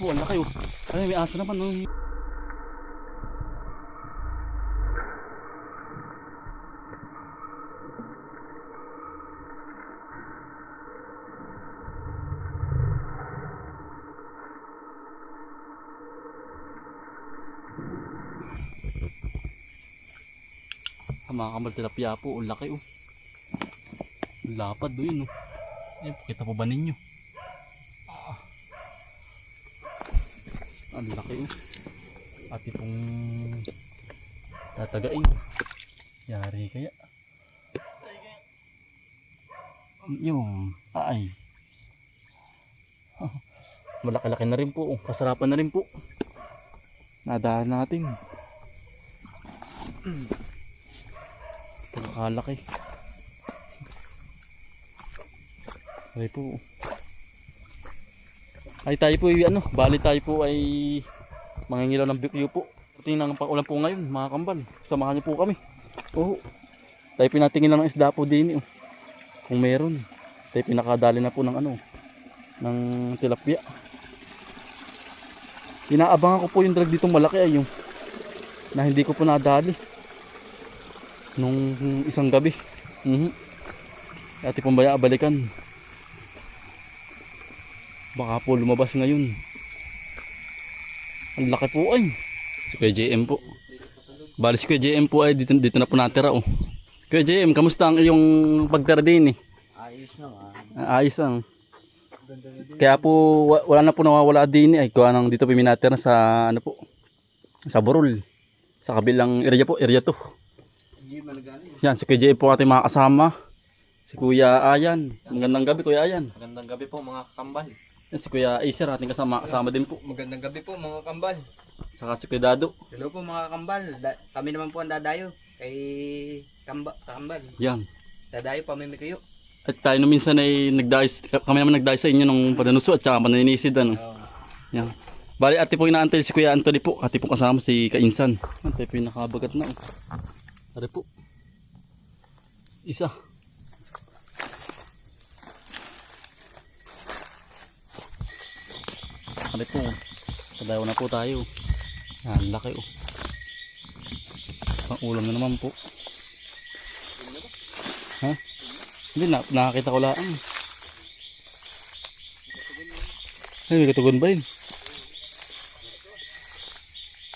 po, ang laki oh. Ay, may asa naman oh. Mga kambal tilapia po, ang laki oh. Lapad doon oh. Eh, kita po ba ninyo? Ang laki oh. Ati pong tatagain. Yari kaya. Yung ay. Malaki-laki na rin po oh. Kasarapan na rin po. Nadahan natin. Pagkakalaki. Ay po. Ay tayo po ano, bali tayo po ay mangingilaw ng bikyo po. Tingnan ng pag-ulan po ngayon, mga kambal. Samahan niyo po kami. Oh. Tayo pinatingin lang ng isda po din oh. Kung meron. Tayo pinakadali na po ng ano, ng tilapia. Inaabangan ko po yung drag ditong malaki ay yung na hindi ko po nadali nung isang gabi. Ati pong baya balikan. Baka po lumabas ngayon. Ang laki po ay. Si Kuya JM po. Bali si Kuya JM po ay dito na po natira oh. Kuya JM, kamusta ang iyong pagtira din eh? Ayos naman. Ayos lang. Kaya po wala na po nawawala din eh. Kuha nang dito po minatira sa ano po. Sa Burol. Sa kabilang area po, area 2. Yan, si Kuya JM po ating mga kasama. Si Kuya Ayan. Magandang gabi Kuya Ayan. Magandang gabi po mga kakambal. Yan, si Kuya Acer ating kasama din po. Magandang gabi po mga kakambal. Saka si Kuya Dado. Hello po mga kakambal. Kami naman po ang dadayo kay kakambal. Yan. Dadayo pamimik kayo. At tayo no minsan ay kami naman nagdayo sa inyo nung pananuso at saka pananinisid ano. Yan. Bali ati po inaantay si Kuya Anthony po. Ati po kasama si Kainsan. Ati po yung nakabagat na oh. Ari po. Isa. Ari po. Padayo na po tayo. Yan, laki oh. Pang ulam na naman po. Ha? Hindi na, nakakita ko lang. Ay, may katugon ba yun?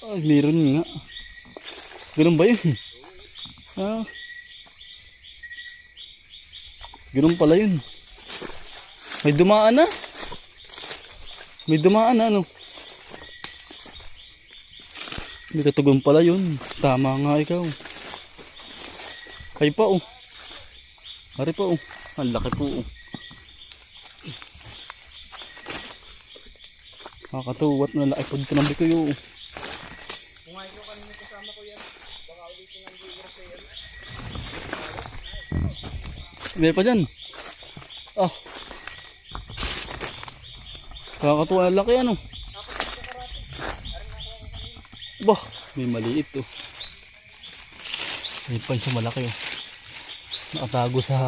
Ay, meron nga. Ganun ba yun? Ah. Ganun pala yun. May dumaan na. May dumaan na ano. May katugon pala yun. Tama nga ikaw. Ay pa oh. Ari pa oh. Ang laki po oh. Nakakatuwat na laki po dito ng bikoy oh. Kumain ko kanina kasama ko yan. Baka ulitin ang bigras sa yan. Hindi pa dyan. Ah. Nakakatuwa na laki ano. Bah, may maliit oh. May pa isa malaki oh. Nakatago sa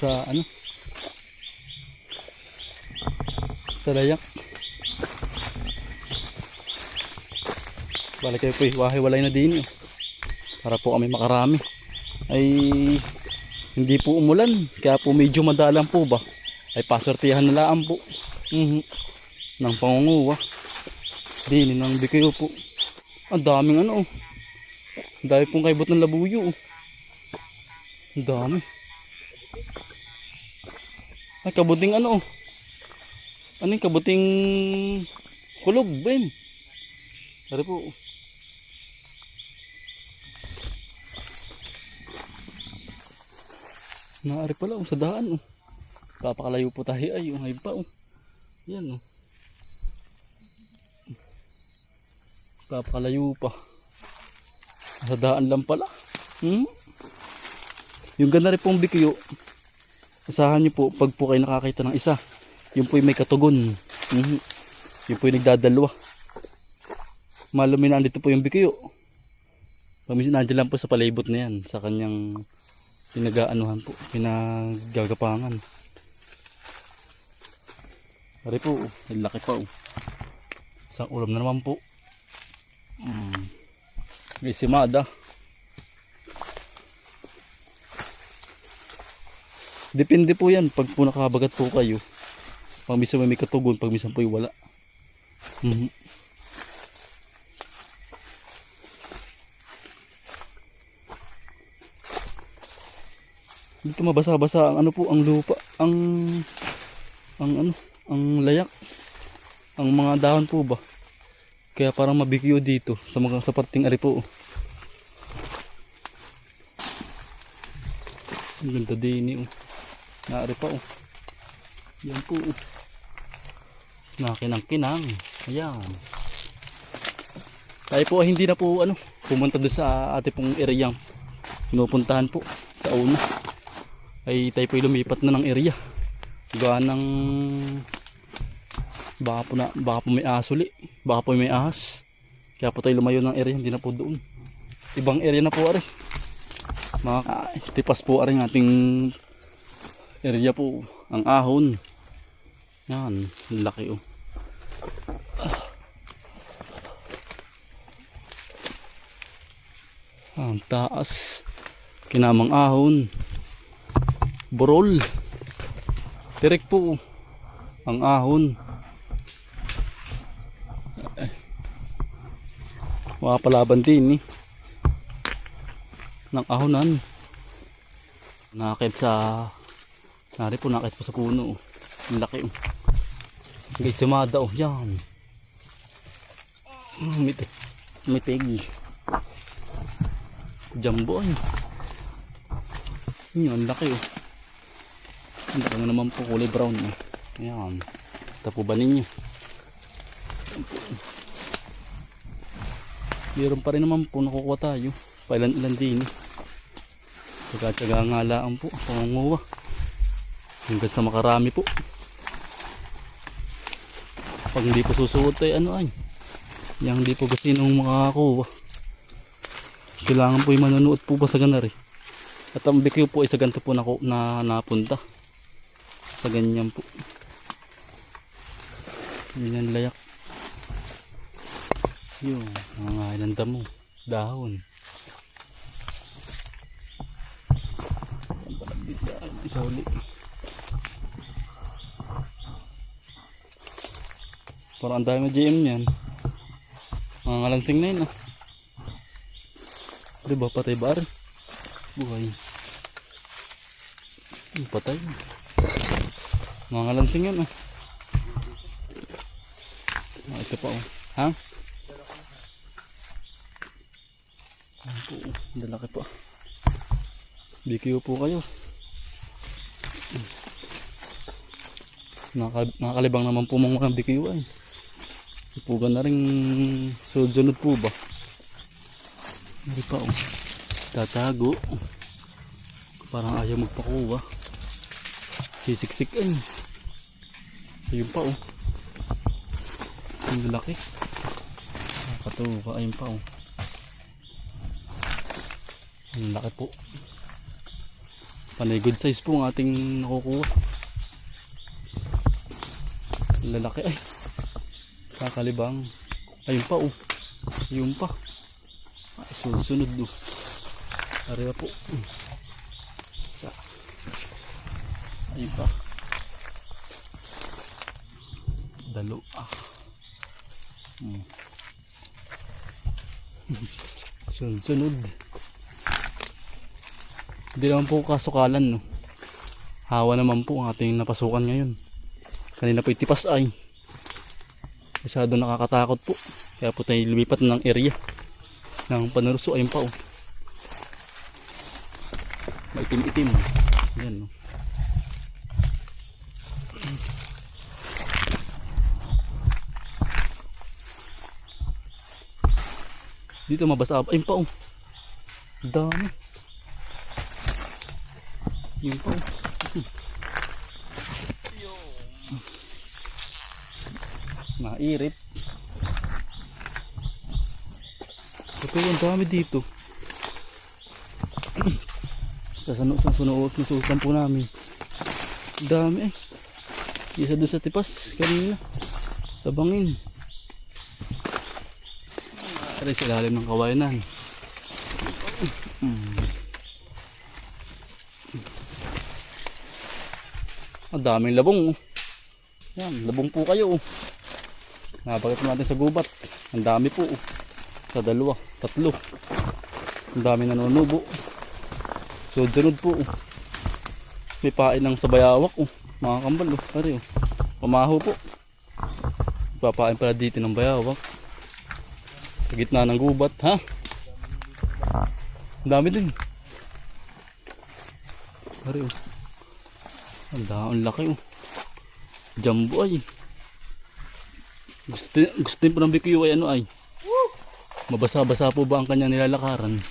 ano? Sa layak. Balik kayo po hiwa-hiwalay na din eh. Para po kami makarami. Ay hindi po umulan. Kaya po medyo madalang po ba. Ay paswertihan na lang po. Nang pangunguha. Dinin ng bikayo po. Ang daming ano oh. Ang dami pong kaibot ng labuyo oh. Ang dami. Ay kabuting ano oh. Ano yung kabuting kulog ba yun? Dari po. Naari pala oh, sa daan oh. Papakalayo po tayo ay yung pa oh. Yan oh. Papakalayo pa. Sa daan lang pala. Yung ganda rin pong bikyo. Asahan nyo po pag po kayo nakakita ng isa. Yung po may katugon. Yung po yung nagdadalwa. Malumi na andito po yung bikyo. Nandiyan lang po sa palibot na yan. Sa kanyang pinag-aanuhan po. Pinagagapangan. Ari po, ang laki pa. Isang ulam na naman po. May simada. Depende po yan pag po nakabagat po kayo. Pag minsan may katugon, pag minsan po wala. Dito mabasa-basa ang ano po, ang lupa, ang ano, ang layak, ang mga dahon po ba. Kaya parang mabigyo dito sa mga sa parting ari po. Ang ganda din naari pa yan po nakinang-kinang. Ayan, tayo po hindi na po ano pumunta doon sa ate pong ereyang pinupuntahan po sa una. Ay tayo po lumipat na ng area gawa ng baka po may asuli, baka po may ahas, kaya po tayo lumayo ng area, hindi na po doon, ibang area na po ari. Tipas po ari ng ating area po ang ahon. Yan, laki ang taas, kinamang ahon, burol, tirik po ang ahon. Makapalaban din ng ahonan. Nakakit sa nakakit po sa puno. Ang laki guys, simada yan. Mitig jumbo yan, laki ang laki naman po, kulay brown yan. Tapubanin nyo. Meron pa rin naman po nakukuha tayo. Pailan-ilan din. Tsaga-tsaga nga lang po. Pangunguha. Hanggang sa makarami po. Pag hindi po susuot ay ano ay. Yang hindi po kasi nung makakakuha. Kailangan po yung manonood po ba sa ganari. At ang bikyo po ay sa ganito po na napunta. Sa ganyan po. Ganyan layak. Yun, mga ilang damo, dahon. Isa uli. Parang ang dami GM yan. Mga ngalansing na yun Diba patay ba rin? Buhay. Patay. Mga ngalansing yan ito pa Ha? Dalaki pa. BQ po kayo. Nakakalibang naman po mga BQ ay. Ipugan na rin sunod po ba? Hindi pa tatago. Parang ayaw magpakuha. Sisiksik ay. Ayun pa Ang laki. Nakatuwa ayun pa Ang laki po. Panay good size po ang ating nakukuha. Lalaki ay. Kakalibang. Ayun pa Ayun pa. Sunod Ariwa po. Isa. Ayun pa. Dalo Sunod. Hindi naman po kasukalan Hawa naman po ang ating napasukan ngayon. Kanina po itipas ay. Masyado nakakatakot po. Kaya po tayo lumipat ng area ng Panurso. Ayun pa Maitim-itim. Yan Dito mabasa. Ayun pa Dami. Yun pa Nairit. Ito ang dami dito. Sa sunuos na susukan po namin. Dami Isa doon sa tipas kanina. Sa bangin. Aray sa ilalim ng kawayanan. Ang daming labong. Yan, labong po kayo. Napakita natin sa gubat. Ang dami po. Sa dalawa, tatlo. Ang dami nanonubo. Sunod-sunod po. May pain ng sabayawak. Mga kambal. Ari, pamaho po. Papain pala dito ng bayawak. Sa gitna ng gubat. Ha? Ang dami din. Ari, ang laki. Jumbo ay. Gusto din po ng BQ ay ano ay. Mabasa-basa po ba ang kanyang nilalakaran?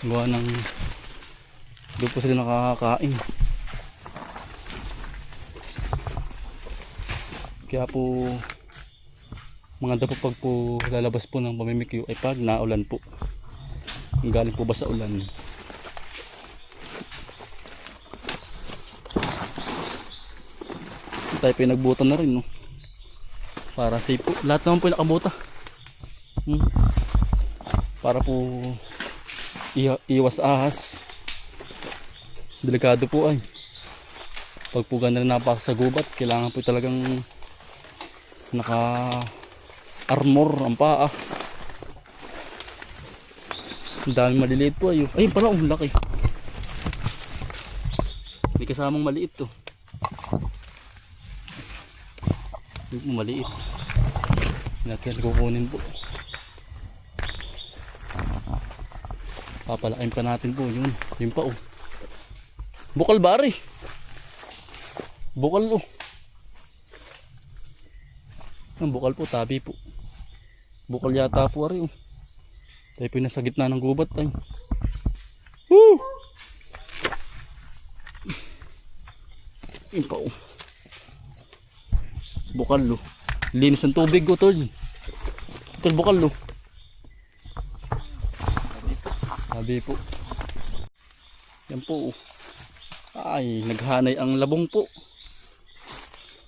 Gawa ng doon po sila nakakakain. Kaya po mga dapo pag po lalabas po ng pamimikyo ay pag naulan po. Ang galing po ba sa ulan. Tayo pinagbutan na rin, no? Para safe po. Lahat naman po yung nakabuta. Para po iwas ahas. Delikado po ay. Pag po ganda na napasok sa gubat, kailangan po talagang naka armor ang paa. Ang daming maliliit po ay. Ayun pala, laki. May kasamang maliit to. Maliit. Natin kukunin po. Papalakin pa natin po yun. Yun pa Bukal bari. Bukal Ang bukal po, tabi po. Bukal yata po ari Tayo po nasa gitna ng gubat ay. Woo! Yun pa Bukal linis ng tubig ko tol. Tol bukal Sabi po. Yan po Ay naghanay ang labong po.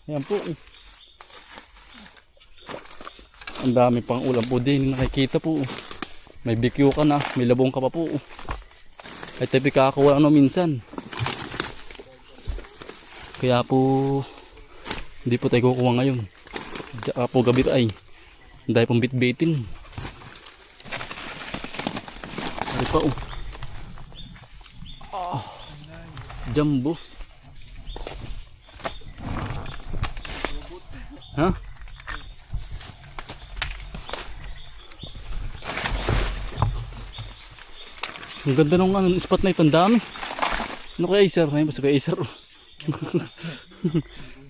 Yan po Ang dami pang ulam po din nakikita po. May BQ ka na, may labong ka pa po. Ay tayo kakakuha minsan. Kaya po hindi po tayo kukuha ngayon. Diyan po gabi ay dahil pong bitbitin. Ano pa Jumbo. Ha? Ang ganda ng spot na ito, ang dami. Ano kaya Acer? Ayun, basta kaya Acer.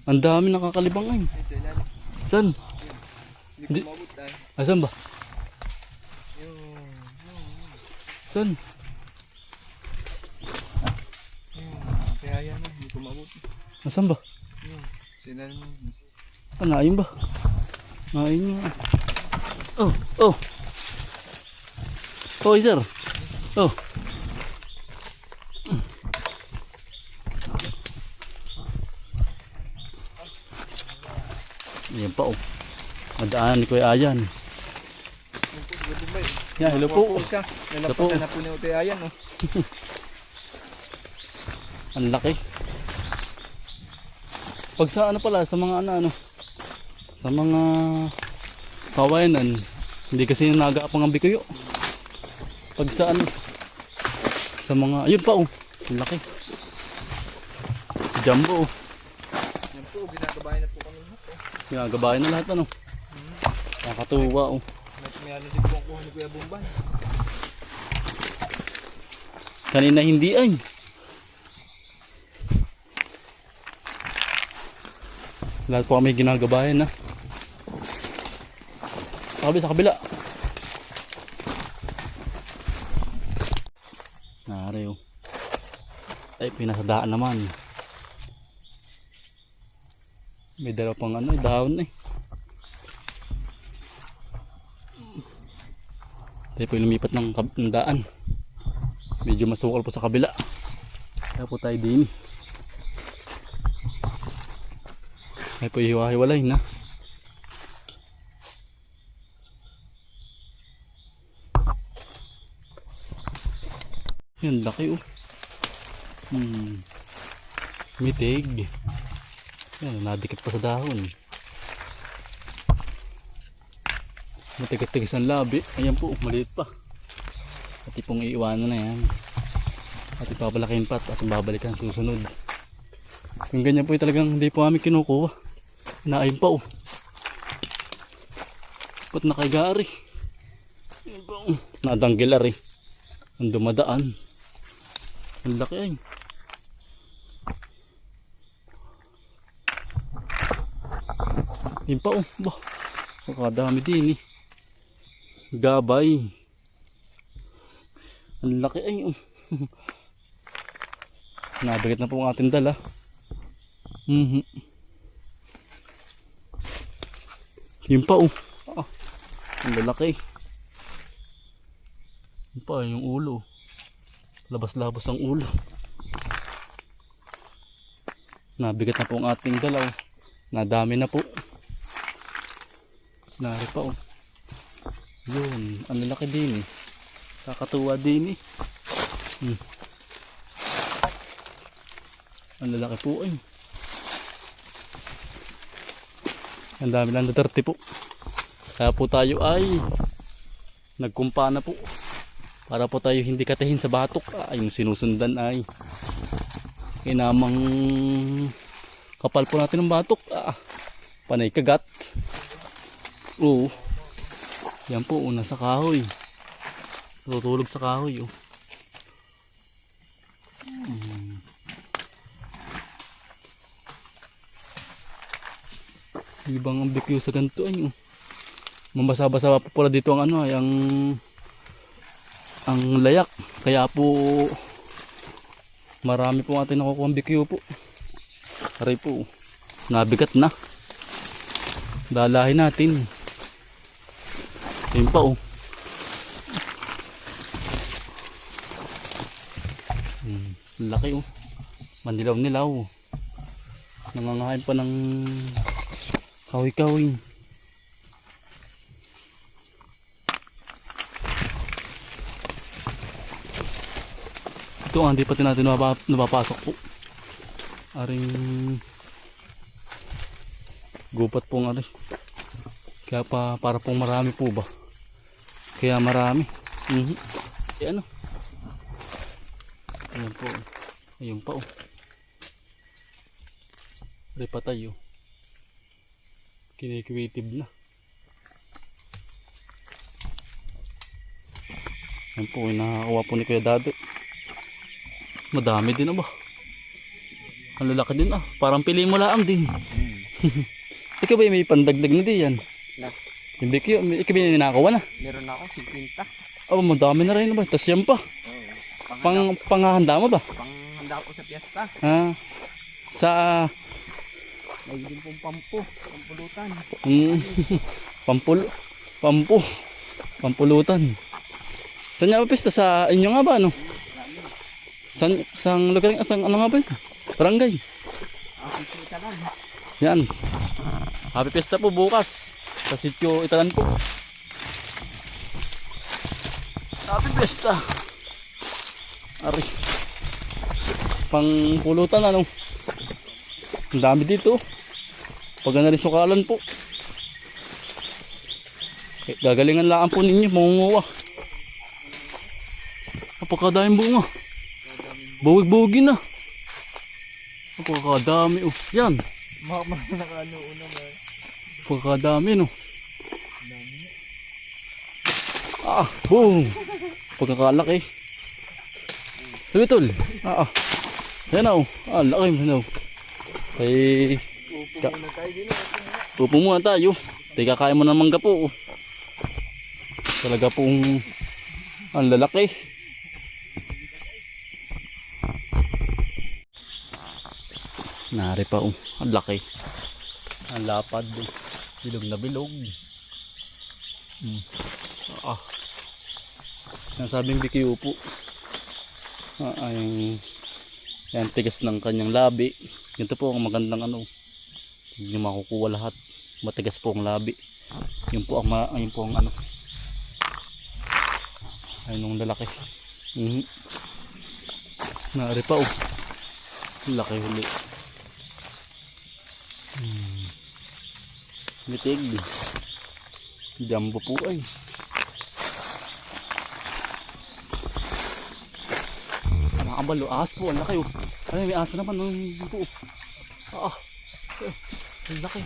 Ang dami nakakalibang ay. Saan? Hindi. Saan ba? Saan? Kaya yan hindi ko mabuti. Saan ba? Sila Naayun ba? Naayun nga. Acer. Ayan pa Madaan ni Kuya Ayan. Yan, hello po. Nalapasan na po ni Utoy Ayan Ang laki. Pag sa pala, sa mga sa mga kawayanan, hindi kasi nag-aapang ang bikuyo. Pag sa sa mga, ayun pa ang laki. Jumbo Yan po, ginagabayan na po kami Ginagabayan na lahat Nakakatuwa May ano din po ang kuha ni Kuya Bumban. Kanina hindi ay. Lahat po kami ginagabayan sa kabila. Nari Ay pinasadaan naman. May dalawa pang dahon Tayo po lumipat ng daan. Medyo masukal po sa kabila. Kaya po tayo din. Ay po hiwa-hiwalay na. Yan, laki oh. Mitig. Yan, nadikit pa sa dahon. Matigas-tigas ang labi. Ayan po, maliit pa. Pati pong iiwanan na yan. At ipapalakin pa at babalikan susunod. Yung ganyan po talagang hindi po kami kinukuha. Naayun pa oh. Ba't nakagari? Ayan po. Nadanggil ari. Ang dumadaan. Ang laki ay. Ayan pa oh. Bah. Makadami din eh. Gabay. Ang laki ay oh. Nabigat na po ang ating dala. Yun pa oh. Ang lalaki. Yun pa yung ulo. Labas-labas ang ulo. Nabigat na po ang ating dala oh. Nadami na po. Nari pa oh. Yun, ang lalaki din eh. Kakatuwa din eh. Ang lalaki po ay. Ang dami lang Duterte po. Kaya po tayo ay nagkumpa na po. Para po tayo hindi katahin sa batok. Yung sinusundan ay inamang kapal po natin ng batok. Panay kagat. Oo. Yan po, una sa kahoy. Tutulog sa kahoy. Oh. Ibang ang bikyo sa ganito ay. Oh. Mambasa-basa pa pala dito ang ano ay ang layak. Kaya po marami po atin nakukuha ang bikyo po. Aray po. Nabigat na. Dalahin natin. Ayun pa oh. Laki oh. Manilaw-nilaw. Nangangain pa ng kahoy-kahoy. Ito hindi pati natin napapasok po. Aring gupat pong ari. Kaya para pong marami po ba? Kaya marami. Ayan o. Ayan po. Ayun pa o. Ripa tayo. Kinikiwitib na. Ayan po. Nakakuha po ni Kuya Dado. Madami din ba? Ang lalaki din Parang pili mo lang din. Ikaw ba may pandagdag na di yan? Na. Yung bikyo, ikaw ba ninakawa na? Meron ako, 50. Madami na rin ba? Tas yan pa. Panghahanda mo ba? Panghanda ko sa piyesta. Sa... May din pong pampulutan. Pampulutan. Saan niya ba pista? Sa inyo nga ba ano? Sang lugar nga, ano nga ba yun? Barangay. Italan. Yan. Happy Fiesta po bukas. Sa sitio Italan po. Happy Fiesta. Ari. Pangpulutan ano. Ang dami dito. Pag na rin sukalan po. Gagalingan lang po ninyo. Mangunguha. Napakadaming bunga. Buwig-buwigin na. Napakadami oh. Yan. Nakano una man. Napakadami no. Boom. Pagkakalaki. Sabi tol. Yan na oh. Laki mo. Ay. Upo muna tayo. Teka kakain mo ng mangga po. Talaga pong ang lalaki. Nari pa ang laki. Ang lapad. Bilog na bilog. Nasabing bikyo po. Yan tigas ng kanyang labi. Ganito po ang magandang ano. Hindi nyo makukuha lahat. Matigas po ang labi. Yun po ang ano. Ayun yung lalaki. Naari pa oh. Laki huli. Mitig. Jumbo po ay. Nakabalo. Ahas po. Ang laki oh. Ay, may ahas naman. Ang po. Ah. Ang laki.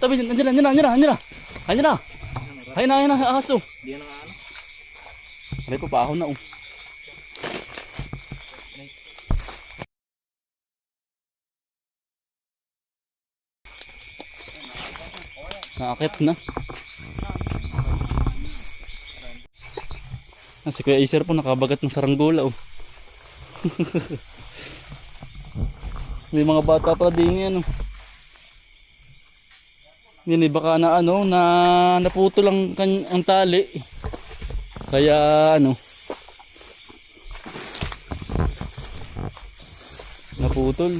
Tabi, andyan na. Ayun na, ahas oh. Di na nga ano. Aray po, paahon na oh. Naakit na. Si Kuya Acer po nakabagat ng saranggola oh. May mga bata pa din yan oh. Yan eh, baka na ano, na naputol ang tali. Kaya ano, naputol.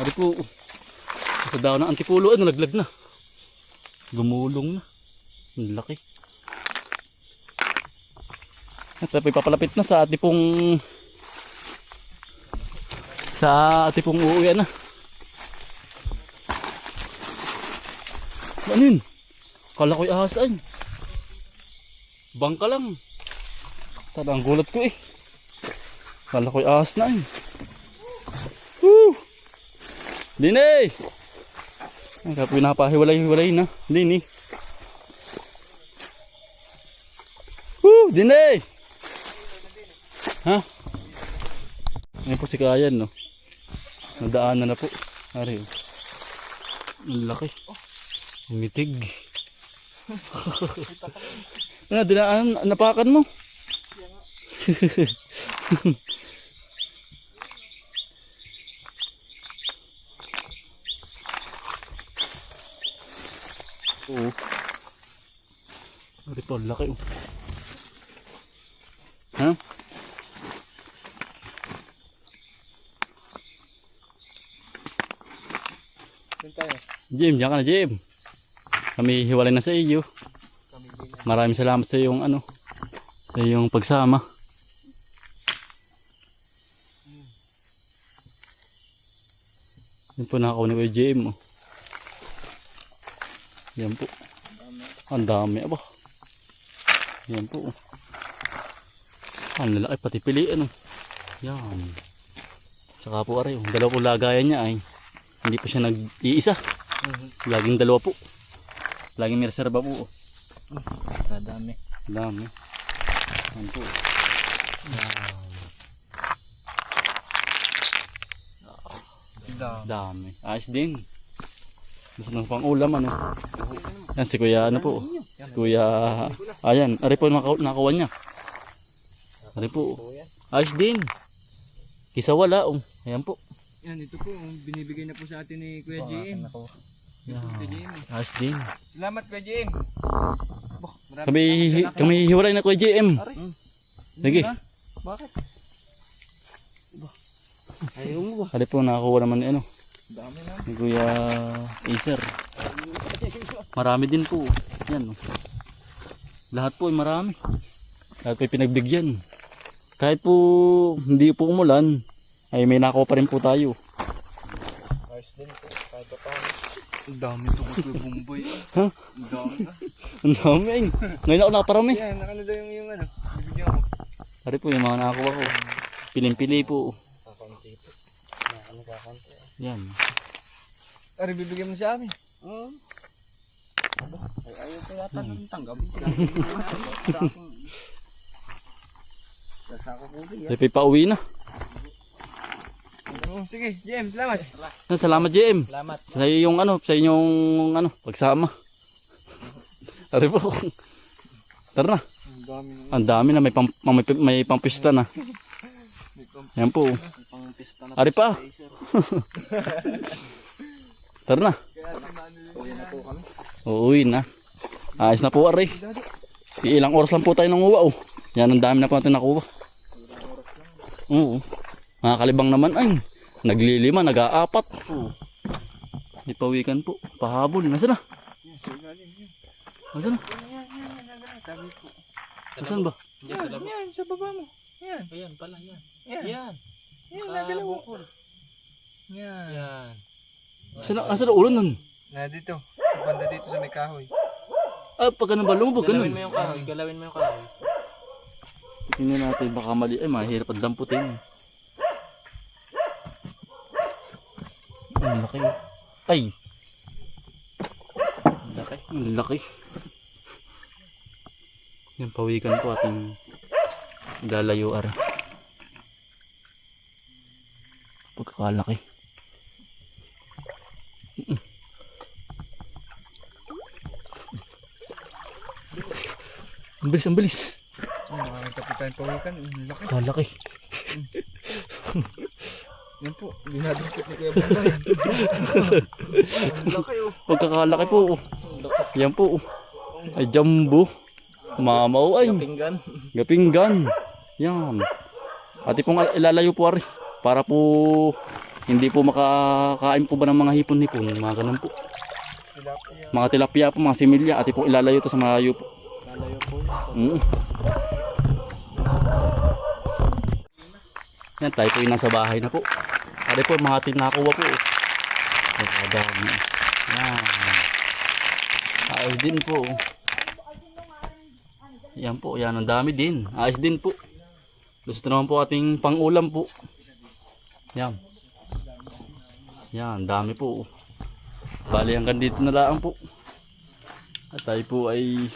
Hari po, sa daw ng antipulo, nalaglag na. Gumulong na. Ang laki. At papalapit na sa ati pong uuwi na. Ano yun? Kala ko'y ahas ay. Bangka lang. Tada ang gulat ko eh. Kala ko'y ahas na eh. Woo! Dini! Ay, kaya pinapahiwalay-hiwalay na. Dini. Woo! Dini! Ha? Ngayon po si Kayan no. Nadaanan na po. Ari oh. Ang laki. Mitig. Ano, dinaan, napakan mo? Oo. Ari pa, laki oh. Ha? Jim, diyan ka na Jim. Kami hiwalay na sa iyo. Maraming salamat sa iyong ano, sa iyong pagsama. Yan po nakakauna ko yung JM oh. Yan po. Ang dami aba. Yan po oh. Ang lalaki pati piliin oh. Yan. Tsaka po aray oh. Dalawa po lagayan niya ay. Hindi po siya nag-iisa. Laging dalawa po. Laging may reserva po. Dami. Dami. Yan po. Dami. Ayos din. Gusto ng pang ulam ano. Yan si Kuya ano po. Si Kuya. Ayan. Ari po nakakuha niya. Ari po. Ayos din. Kisa wala. Ayan po. Yan, ito po, binibigay na po sa atin ni Kuya JM. Yan. Ayos din. Salamat Kuya JM. Kami hiwalay na Kuya JM. Sige. Bakit? Ayaw mo ba? Ari po nakakuha naman ano. Dami na. Ni Kuya Acer. Marami din po. Yan. Lahat po ay marami. Lahat po ay pinagbigyan. Kahit po hindi po umulan, ay may nakuha pa rin po tayo. Ayos din po. Kahit pa paano. Ang dami ito ko Kuya Bumboy. Ha? Ang dami na. Ang dami ay. Ngayon ako nakaparami. Yan, nakalala yung ano. Bibigyan ko. Ari po yung mga nakakuha ko. Piling-pili po. Kakanti po. Kakanti. Yan. Ari, bibigyan mo sa amin. Oo. Ay, ayaw ko yata ng tanggap. Sasako ko din. Ay, pauwi na. Sige, JM, salamat. Salamat JM. Salamat. Sa iyong ano, sa inyong ano, pagsama. Ari po. Tara na. Ang dami na. Ang dami na may pampista na. Yan po. Pangpista na. Ari pa. Tara na. Uwi na po kami. Uuwi na. Ayos na po ari. Ilang oras lang po tayo nanguha oh. Yan ang dami na po natin nakuha. Oo. Mga kalibang naman ay naglilima, nag-aapat. May pawikan po. Pahabol. Nasaan na? Yan, sa ilalim yun. Nasaan na? Yan, tabi ko. Nasaan ba? Yan, sa baba mo. Yan. Ayan pala, yan. Yan. Yan. Yan, nagalaw. Bukol. Yan. Yan. Nasaan na ulo nun? Na dito. Banda dito sa may kahoy. Ah, pagka nang ba lumubog, Galawin ganun. mo yung kahoy, galawin mo yung kahoy. Tingnan natin, baka mali. Ay, mahirap at damputin. Ang laki. Ay! Laki. Ang laki. Yung pawikan po ating lalayo ara. Pagkakalaki. Ang bilis, ang bilis. Mga kapitan pawikan. Ang laki. Kalaki. Yan po. Binadukot ni Kuya Bombay. Ang laki oh. Pagkakalaki po. Yan po. Ay, jumbo. Mamaw ay. Pinggan. Gapinggan. Yan. Ati pong ilalayo po ari. Para po hindi po makakain po ba ng mga hipon-hipon. Mga ganun po. Tilapia. Mga tilapia po, mga similya. Ati pong ilalayo to sa malayo po. Lalayo po. Yan, tayo po yung nasa bahay na po. Ati po, mga tinakuha po. Nakadami. Yan. Ayos din po. Yan po, yan. Ang dami din. Ayos din po. Gusto naman po ating pang-ulam po. Yan. Yan, dami po. Bali hanggang dito na lang po. At tayo po ay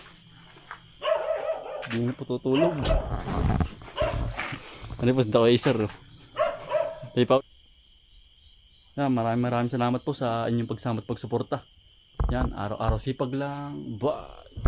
hindi na po tutulog. Ano po sa sir? Tayo pa. Yan, maraming salamat po sa inyong pagsama at pagsuporta. Yan, araw-araw sipag lang. Bye!